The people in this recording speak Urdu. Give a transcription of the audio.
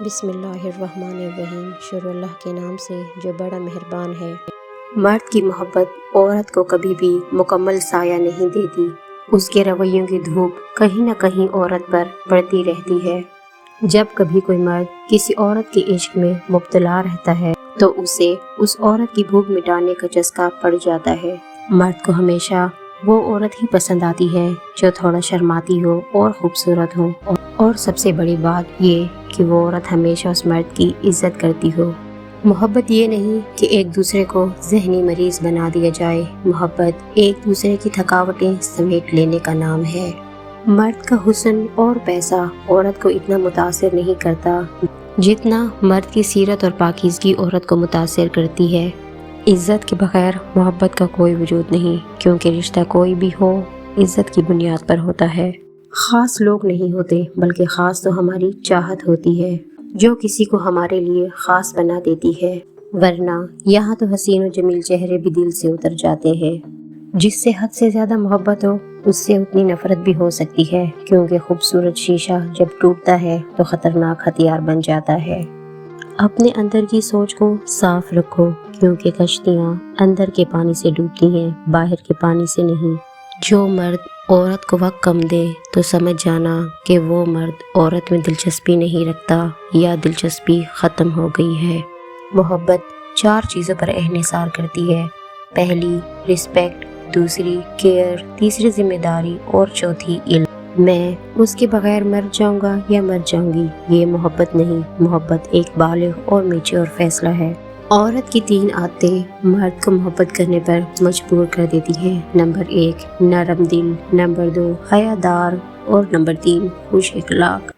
بسم اللہ الرحمن الرحیم۔ شروع اللہ کے نام سے جو بڑا مہربان ہے۔ مرد کی محبت عورت کو کبھی بھی مکمل سایہ نہیں دیتی۔ اس کے رویوں کی دھوپ کہیں نہ کہیں عورت پر پڑتی رہتی ہے۔ جب کبھی کوئی مرد کسی عورت کے عشق میں مبتلا رہتا ہے تو اسے اس عورت کی بھوک مٹانے کا چسکا پڑ جاتا ہے۔ مرد کو ہمیشہ وہ عورت ہی پسند آتی ہے جو تھوڑا شرماتی ہو اور خوبصورت ہو، اور سب سے بڑی بات یہ کہ وہ عورت ہمیشہ اس مرد کی عزت کرتی ہو۔ محبت یہ نہیں کہ ایک دوسرے کو ذہنی مریض بنا دیا جائے، محبت ایک دوسرے کی تھکاوٹیں سمیٹ لینے کا نام ہے۔ مرد کا حسن اور پیسہ عورت کو اتنا متاثر نہیں کرتا جتنا مرد کی سیرت اور پاکیزگی عورت کو متاثر کرتی ہے۔ عزت کے بغیر محبت کا کوئی وجود نہیں، کیونکہ رشتہ کوئی بھی ہو عزت کی بنیاد پر ہوتا ہے۔ خاص لوگ نہیں ہوتے، بلکہ خاص تو ہماری چاہت ہوتی ہے جو کسی کو ہمارے لیے خاص بنا دیتی ہے، ورنہ یہاں تو حسین و جمیل چہرے بھی دل سے اتر جاتے ہیں۔ جس سے حد سے زیادہ محبت ہو اس سے اتنی نفرت بھی ہو سکتی ہے، کیونکہ خوبصورت شیشہ جب ٹوٹتا ہے تو خطرناک ہتھیار بن جاتا ہے۔ اپنے اندر کی سوچ کو صاف رکھو، کیونکہ کشتیاں اندر کے پانی سے ڈوبتی ہیں، باہر کے پانی سے نہیں۔ جو مرد عورت کو وقت کم دے تو سمجھ جانا کہ وہ مرد عورت میں دلچسپی نہیں رکھتا یا دلچسپی ختم ہو گئی ہے۔ محبت 4 چیزوں پر انحصار کرتی ہے۔ پہلی رسپیکٹ، دوسری کیئر، تیسری ذمہ داری اور چوتھی علم۔ میں اس کے بغیر مر جاؤں گا یا مر جاؤں گی، یہ محبت نہیں۔ محبت ایک بالغ اور میچور فیصلہ ہے۔ عورت کی 3 عادتیں مرد کو محبت کرنے پر مجبور کر دیتی ہیں۔ نمبر 1 نرم دل، نمبر 2 حیادار اور نمبر 3 خوش اخلاق۔